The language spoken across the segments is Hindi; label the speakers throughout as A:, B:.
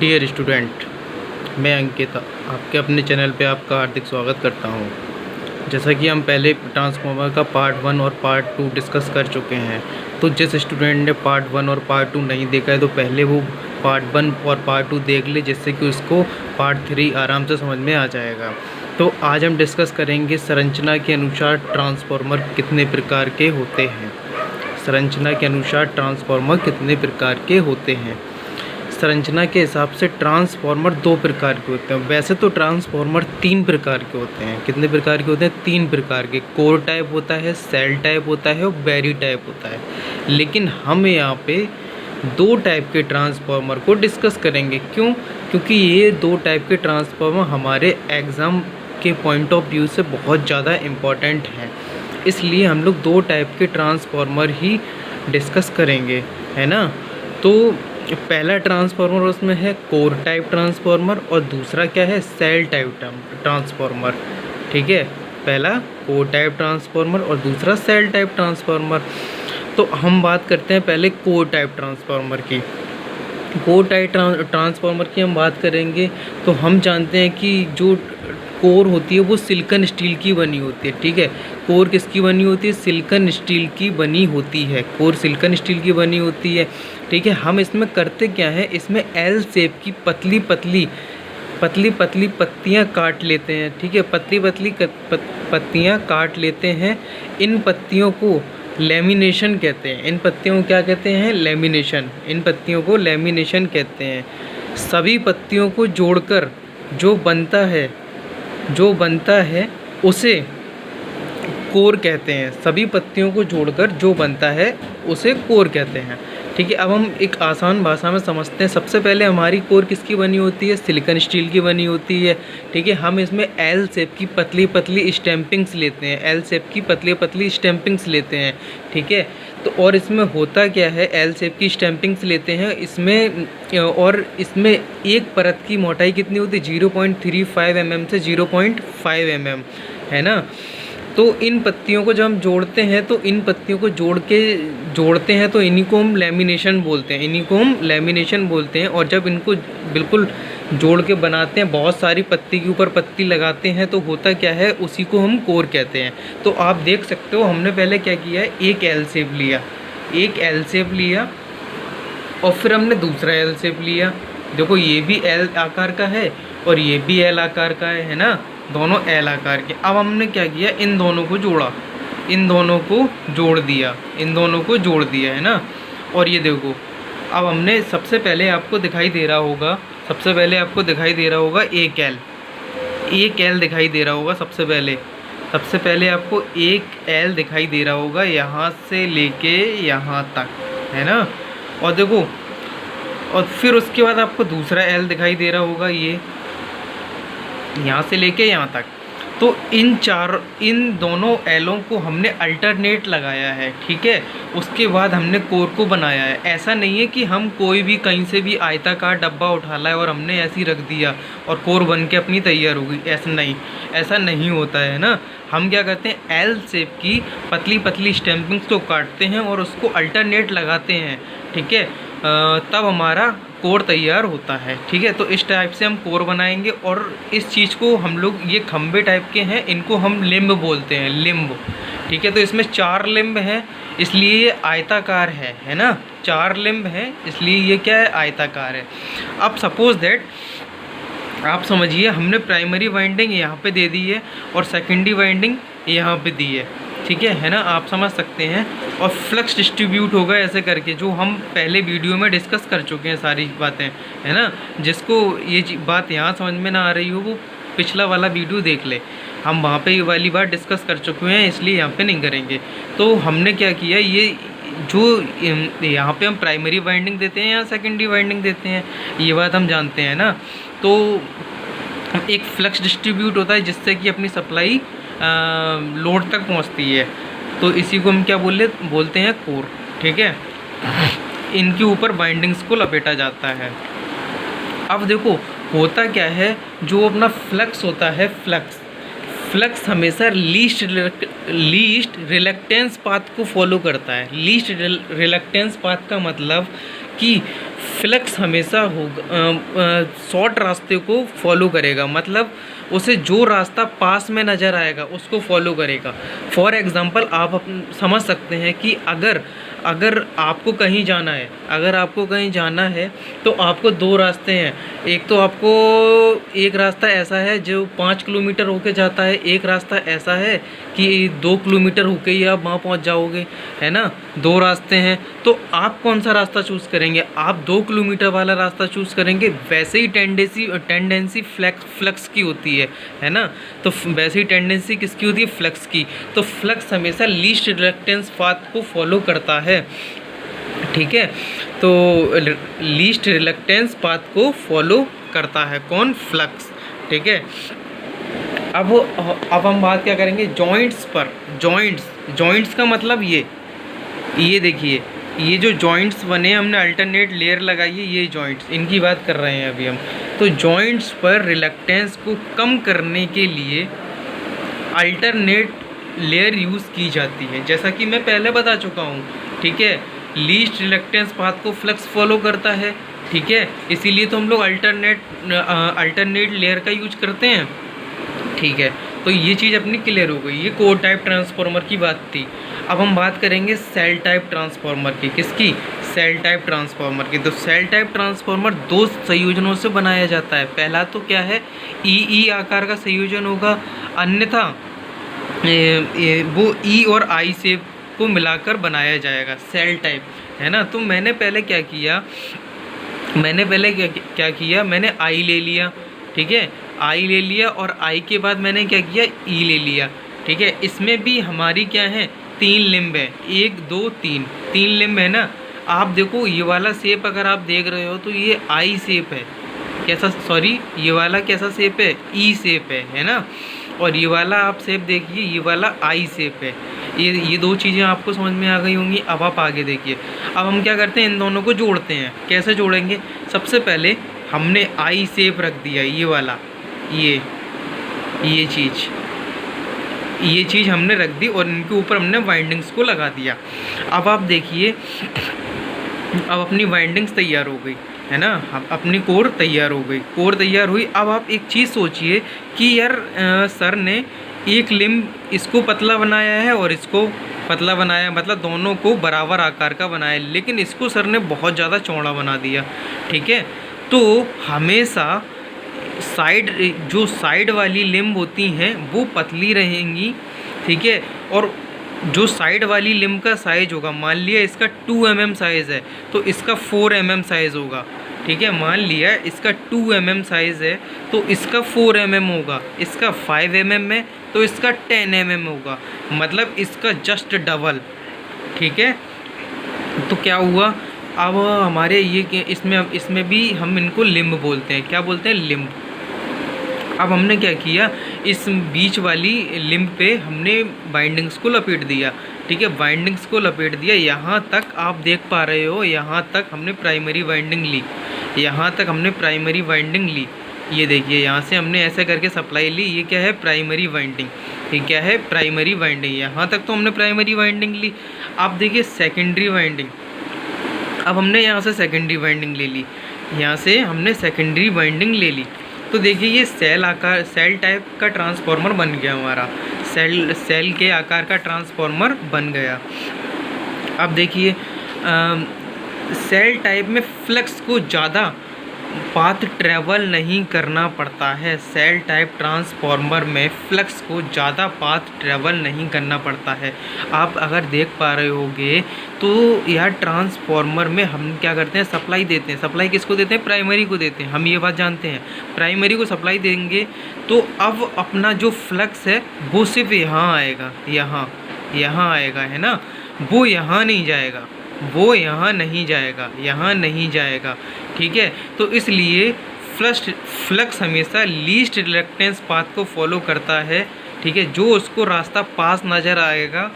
A: डियर स्टूडेंट, मैं अंकित आपके अपने चैनल पे आपका हार्दिक स्वागत करता हूँ। जैसा कि हम पहले ट्रांसफार्मर का पार्ट 1 और पार्ट 2 डिस्कस कर चुके हैं, तो जिस स्टूडेंट ने पार्ट 1 और पार्ट 2 नहीं देखा है तो पहले वो पार्ट 1 और पार्ट 2 देख ले, जिससे कि उसको पार्ट 3 आराम से समझ में आ जाएगा। तो आज हम डिस्कस करेंगे संरचना के अनुसार ट्रांसफार्मर कितने प्रकार के होते हैं। संरचना के अनुसार ट्रांसफार्मर कितने प्रकार के होते हैं। संरचना के हिसाब से ट्रांसफार्मर 2 प्रकार के होते हैं। वैसे तो ट्रांसफार्मर 3 प्रकार के होते हैं। कितने प्रकार के होते हैं? 3 प्रकार के। कोर टाइप होता है, सेल टाइप होता है और बैरी टाइप होता है। लेकिन हम यहाँ पे 2 टाइप के ट्रांसफार्मर को डिस्कस करेंगे। क्यों? क्योंकि ये 2 टाइप के ट्रांसफार्मर हमारे एग्ज़ाम के पॉइंट ऑफ व्यू से बहुत ज़्यादा इम्पॉर्टेंट हैं, इसलिए हम लोग 2 टाइप के ट्रांसफार्मर ही डिस्कस करेंगे, है ना। तो पहला ट्रांसफार्मर उसमें है कोर टाइप ट्रांसफार्मर और दूसरा क्या है? Shell type transformer. ठीक है, पहला कोर टाइप ट्रांसफार्मर और दूसरा सेल टाइप ट्रांसफार्मर। तो हम बात करते हैं पहले कोर टाइप ट्रांसफार्मर की। कोर टाइप ट्रांसफार्मर की हम बात करेंगे तो हम जानते हैं कि जो कोर होती है वो सिलिकॉन स्टील की बनी होती है। ठीक है, कोर किसकी बनी होती है? सिलिकॉन स्टील की बनी होती है। कोर सिलिकॉन स्टील की बनी होती है। ठीक है, हम इसमें करते क्या है, इसमें एल शेप की पतली पतली पत्तियां काट लेते हैं। ठीक है, पतली पत्तियां काट लेते हैं। इन पत्तियों को लेमिनेशन कहते हैं। इन पत्तियों को क्या कहते हैं? लेमिनेशन। इन पत्तियों को लेमिनेशन कहते हैं। सभी पत्तियों को जोड़कर जो बनता है उसे कोर कहते हैं। सभी पत्तियों को जोड़कर जो बनता है उसे कोर कहते हैं। ठीक है, अब हम एक आसान भाषा में समझते हैं। सबसे पहले हमारी कोर किसकी बनी होती है? सिलिकॉन स्टील की बनी होती है। ठीक है, हम इसमें एल शेप की पतली स्टैम्पिंग्स लेते हैं। एल शेप की पतली स्टैम्पिंग्स लेते हैं। ठीक है, तो और इसमें होता क्या है, एल शेप की स्टैम्पिंग्स लेते हैं इसमें, और इसमें एक परत की मोटाई कितनी होती है? 0.35 mm से 0.5 mm, है ना। तो इन पत्तियों को जब हम जोड़ते हैं तो इन पत्तियों को जोड़ते हैं तो इन्हीं को हम लेमिनेशन बोलते हैं। और जब इनको बिल्कुल जोड़ के बनाते हैं, बहुत सारी पत्ती के ऊपर पत्ती लगाते हैं, तो होता क्या है, उसी को हम कोर कहते हैं। तो आप देख सकते हो हमने पहले क्या किया है, एक एल शेप लिया और फिर हमने दूसरा एल शेप लिया। देखो ये भी एल आकार का है और ये भी एल आकार का है ना, दोनों एल आकार के। अब हमने क्या किया, इन दोनों को जोड़ा, इन दोनों को जोड़ दिया, है ना। और ये देखो, अब हमने सबसे पहले आपको दिखाई दे रहा होगा एक एल दिखाई दे रहा होगा। सबसे पहले आपको एक एल दिखाई दे रहा होगा, यहाँ से लेके यहाँ तक, है ना। और देखो, और फिर उसके बाद आपको दूसरा एल दिखाई दे रहा होगा, ये यहाँ से लेके यहाँ तक। तो इन दोनों एलों को हमने अल्टरनेट लगाया है। ठीक है, उसके बाद हमने कोर को बनाया है। ऐसा नहीं है कि हम कोई भी कहीं से भी आयताकार डब्बा उठा लाए और हमने ऐसे ही रख दिया और कोर बन के अपनी तैयार हो गई। ऐसा नहीं होता है ना। हम क्या करते हैं, एल शेप की पतली स्टैम्पिंग्स को काटते हैं और उसको अल्टरनेट लगाते हैं। ठीक है, तब हमारा कोर तैयार होता है। ठीक है, तो इस टाइप से हम कोर बनाएंगे। और इस चीज़ को हम लोग, ये खंबे टाइप के हैं, इनको हम लिम्ब बोलते हैं, लिम्ब। ठीक है, तो इसमें 4 लिम्ब हैं, इसलिए ये आयताकार है ना। 4 लिम्ब हैं, इसलिए ये क्या है, आयताकार है। अब सपोज दैट आप समझिए, हमने प्राइमरी वाइंडिंग यहाँ पे दे दी है और सेकेंडरी वाइंडिंग यहाँ पे दी है। ठीक है ना, आप समझ सकते हैं। और फ्लक्स डिस्ट्रीब्यूट होगा ऐसे करके, जो हम पहले वीडियो में डिस्कस कर चुके हैं सारी बातें, है ना। जिसको ये बात यहाँ समझ में ना आ रही हो, वो पिछला वाला वीडियो देख ले, हम वहाँ पे ये वाली बात डिस्कस कर चुके हैं, इसलिए यहाँ पे नहीं करेंगे। तो हमने क्या किया, ये जो यहाँ पे हम प्राइमरी वाइंडिंग देते हैं या सेकेंडरी वाइंडिंग देते हैं, ये बात हम जानते हैं ना। तो एक फ्लक्स डिस्ट्रीब्यूट होता है जिससे कि अपनी सप्लाई लोड तक पहुंचती है, तो इसी को हम क्या बोलते हैं, कोर। ठीक है, इनके ऊपर बाइंडिंग्स को लपेटा जाता है। अब देखो होता क्या है, जो अपना फ्लक्स होता है, फ्लक्स हमेशा लीस्ट रिलक्टेंस पाथ को फॉलो करता है। लीस्ट रिलक्टेंस पाथ का मतलब कि फ्लक्स हमेशा होगा शॉर्ट रास्ते को फॉलो करेगा, मतलब उसे जो रास्ता पास में नज़र आएगा उसको फॉलो करेगा। फॉर एग्ज़ाम्पल आप समझ सकते हैं कि अगर अगर आपको कहीं जाना है, अगर आपको कहीं जाना है तो आपको दो रास्ते हैं। एक तो आपको एक रास्ता ऐसा है जो 5 किलोमीटर होके जाता है, एक रास्ता ऐसा है कि 2 किलोमीटर होके ही आप वहाँ पहुँच जाओगे, है ना। दो रास्ते हैं, तो आप कौन सा रास्ता चूज़ करेंगे? आप 2 किलोमीटर वाला रास्ता चूज़ करेंगे। वैसे ही टेंडेंसी फ्लक्स की होती है ना। तो वैसे ही टेंडेंसी किसकी होती है? फ्लक्स की। तो फ्लक्स हमेशा लीस्ट रिलक्टेंस पाथ को फॉलो करता है, ठीक है। तो लीस्ट रिलक्टेंस पाथ को फॉलो करता है कौन? फ्लक्स, ठीक है। अब हम बात क्या करेंगे? जॉइंट्स पर। जॉइंट्स का मतलब ये देखिए, ये जो जॉइंट्स बने हमने अल्टरनेट लेयर लगाई है, ये जॉइंट्स, इनकी बात कर रहे हैं अभी हम। तो जॉइंट्स पर रिलक्टेंस को कम करने के लिए अल्टरनेट लेयर यूज़ की जाती है, जैसा कि मैं पहले बता चुका हूँ, ठीक है। लीस्ट रिलक्टेंस पाथ को फ्लक्स फॉलो करता है, ठीक है, इसीलिए तो हम लोग अल्टरनेट लेयर का यूज करते हैं, ठीक है। तो ये चीज़ अपनी क्लियर हो गई। ये कोर टाइप ट्रांसफार्मर की बात थी। अब हम बात करेंगे सेल टाइप ट्रांसफार्मर की। किसकी? सेल टाइप ट्रांसफार्मर की। तो सेल टाइप ट्रांसफार्मर दो संयोजनों से बनाया जाता है। पहला तो क्या है? ई आकार का संयोजन होगा, अन्यथा वो ई और आई शेप को मिलाकर बनाया जाएगा सेल टाइप, है ना। तो मैंने पहले क्या किया, मैंने आई ले लिया, ठीक है, आई ले लिया, और आई के बाद मैंने क्या किया? ई ले लिया, ठीक है। इसमें भी हमारी क्या है? 3 लिम्ब है, 1 2 3 लिम्ब है ना। आप देखो ये वाला शेप अगर आप देख रहे हो तो ये आई शेप है, कैसा, सॉरी, ये वाला कैसा शेप है? ई शेप है ना। और ये वाला आप शेप देखिए, ये वाला आई शेप है। ये दो चीज़ें आपको समझ में आ गई होंगी। अब आप आगे देखिए। अब हम क्या करते हैं? इन दोनों को जोड़ते हैं। कैसे जोड़ेंगे? सबसे पहले हमने आई शेप रख दिया, ये वाला, ये चीज़ हमने रख दी, और इनके ऊपर हमने वाइंडिंग्स को लगा दिया। अब आप देखिए, अब अपनी वाइंडिंग्स तैयार हो गई, है ना। अपनी कोर तैयार हो गई, कोर तैयार हुई। अब आप एक चीज़ सोचिए कि यार सर ने एक लिम्ब इसको पतला बनाया है और इसको पतला बनाया, मतलब दोनों को बराबर आकार का बनाया, लेकिन इसको सर ने बहुत ज़्यादा चौड़ा बना दिया, ठीक है। तो हमेशा जो साइड वाली लिम्ब होती हैं वो पतली रहेंगी, ठीक है। और जो साइड वाली लिम्ब का साइज होगा, मान लिया इसका 2 mm साइज़ है तो इसका 4 mm साइज़ होगा, ठीक है। मान लिया इसका 2 mm साइज़ है तो इसका 4 mm होगा, इसका 5 mm है तो इसका 10 mm होगा, मतलब इसका जस्ट डबल, ठीक है। तो क्या हुआ? अब हमारे ये इसमें भी हम इनको लिम्ब बोलते हैं। क्या बोलते हैं? लिम्ब। अब हमने क्या किया? इस बीच वाली लिम्ब पे हमने बाइंडिंग्स को लपेट दिया, ठीक है, बाइंडिंग्स को लपेट दिया। यहाँ तक आप देख पा रहे हो, यहाँ तक हमने प्राइमरी वाइंडिंग ली, यहाँ तक हमने प्राइमरी वाइंडिंग ली। ये देखिए, यहाँ से हमने ऐसे करके सप्लाई ली। ये क्या है? Primary winding. ये क्या है? Primary winding. यहाँ तक तो हमने प्राइमरी वाइंडिंग ली। आप देखिए सेकेंडरी वाइंडिंग। अब हमने यहाँ से सेकेंडरी वाइंडिंग ले ली, यहाँ से हमने सेकेंडरी वाइंडिंग ले ली। तो देखिए ये सेल टाइप का ट्रांसफार्मर बन गया हमारा, सेल के आकार का ट्रांसफार्मर बन गया। अब देखिए सेल टाइप में फ्लक्स को ज़्यादा पाथ ट्रैवल नहीं करना पड़ता है। सेल टाइप ट्रांसफार्मर में फ्लक्स को ज़्यादा पाथ ट्रैवल नहीं करना पड़ता है। आप अगर देख पा रहे होगे तो यह ट्रांसफार्मर में हम क्या करते हैं? सप्लाई देते हैं। सप्लाई किसको देते हैं? प्राइमरी को देते हैं। हम ये बात जानते हैं, प्राइमरी को सप्लाई देंगे तो अब अपना जो फ्लक्स है वो सिर्फ यहाँ आएगा, यहाँ आएगा, है ना। वो यहाँ नहीं जाएगा, वो यहाँ नहीं जाएगा, ठीक है। तो इसलिए फ्लक्स हमेशा लीस्ट रिलक्टेंस पाथ को फॉलो करता है, ठीक है। जो उसको रास्ता पास नज़र आएगा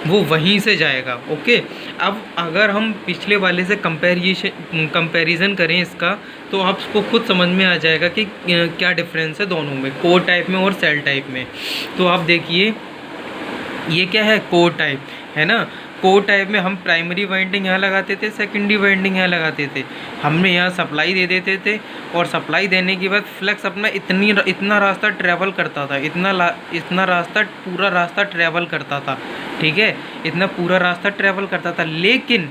A: वो वहीं से जाएगा, ओके। अब अगर हम पिछले वाले से कंपैरिजन करें इसका, तो आपको खुद समझ में आ जाएगा कि क्या डिफरेंस है दोनों में, कोर टाइप में और सेल टाइप में। तो आप देखिए ये क्या है? कोर टाइप, है ना। कोर टाइप में हम प्राइमरी वाइंडिंग यहाँ लगाते थे, सेकेंडरी वाइंडिंग यहाँ लगाते थे। हमने यहाँ सप्लाई दे देते थे और सप्लाई देने के बाद फ्लक्स अपना इतना रास्ता ट्रैवल करता था, इतना रास्ता पूरा रास्ता ट्रैवल करता था, ठीक है, इतना पूरा रास्ता ट्रैवल करता था। लेकिन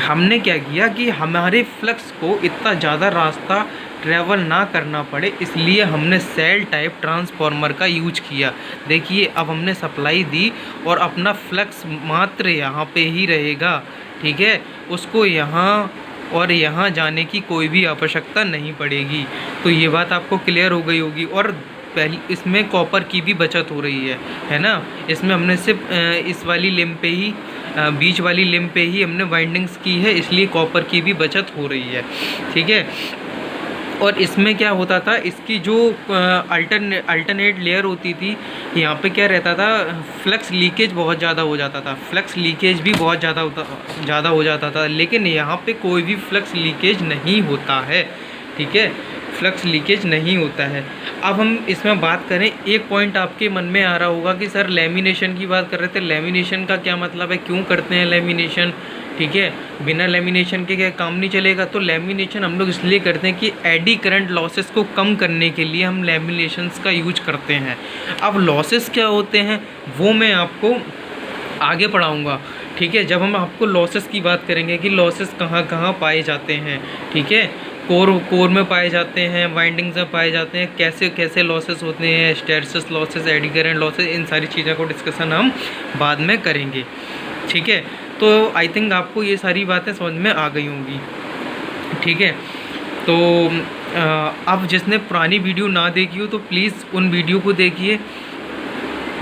A: हमने क्या किया कि हमारे फ्लक्स को इतना ज़्यादा रास्ता ट्रैवल ना करना पड़े, इसलिए हमने सेल टाइप ट्रांसफार्मर का यूज किया। देखिए अब हमने सप्लाई दी और अपना फ्लक्स मात्र यहाँ पे ही रहेगा, ठीक है, उसको यहाँ और यहाँ जाने की कोई भी आवश्यकता नहीं पड़ेगी। तो ये बात आपको क्लियर हो गई होगी। और पहले इसमें कॉपर की भी बचत हो रही है ना। इसमें हमने सिर्फ इस वाली लिंब पे ही, बीच वाली लिंब पे ही हमने वाइंडिंग्स की है, इसलिए कॉपर की भी बचत हो रही है, ठीक है। और इसमें क्या होता था, इसकी जो अल्टरनेट लेयर होती थी, यहाँ पे क्या रहता था, फ्लक्स लीकेज बहुत ज़्यादा हो जाता था, फ्लक्स लीकेज भी बहुत ज़्यादा हो जाता था। लेकिन यहाँ पे कोई भी फ्लक्स लीकेज नहीं होता है, ठीक है, फ्लक्स लीकेज नहीं होता है। अब हम इसमें बात करें, एक पॉइंट आपके मन में आ रहा होगा कि सर लेमिनेशन की बात कर रहे थे, लेमिनेशन का क्या मतलब है, क्यों करते हैं लेमिनेशन, ठीक है, बिना लेमिनेशन के क्या काम नहीं चलेगा। तो लेमिनेशन हम लोग इसलिए करते हैं कि एडी करंट लॉसेस को कम करने के लिए हम लेमिनेशंस का यूज करते हैं। अब लॉसेस क्या होते हैं वो मैं आपको आगे पढ़ाऊँगा, ठीक है, जब हम आपको लॉसेस की बात करेंगे कि लॉसेस कहाँ कहाँ पाए जाते हैं, ठीक है, कोर में पाए जाते हैं, वाइंडिंग्स में पाए जाते हैं, कैसे कैसे लॉसेस होते हैं, hysteresis losses, eddy current losses, इन सारी चीज़ों को डिस्कशन हम बाद में करेंगे, ठीक है। तो आई थिंक आपको ये सारी बातें समझ में आ गई होंगी, ठीक है। तो अब जिसने पुरानी वीडियो ना देखी हो तो प्लीज़ उन वीडियो को देखिए,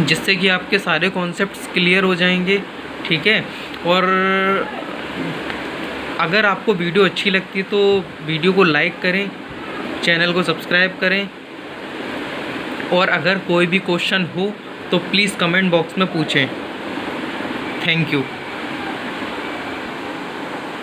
A: जिससे कि आपके सारे कॉन्सेप्ट्स क्लियर हो जाएंगे, ठीक है। और अगर आपको वीडियो अच्छी लगती है तो वीडियो को लाइक करें, चैनल को सब्सक्राइब करें, और अगर कोई भी क्वेश्चन हो तो प्लीज़ कमेंट बॉक्स में पूछें। Thank you.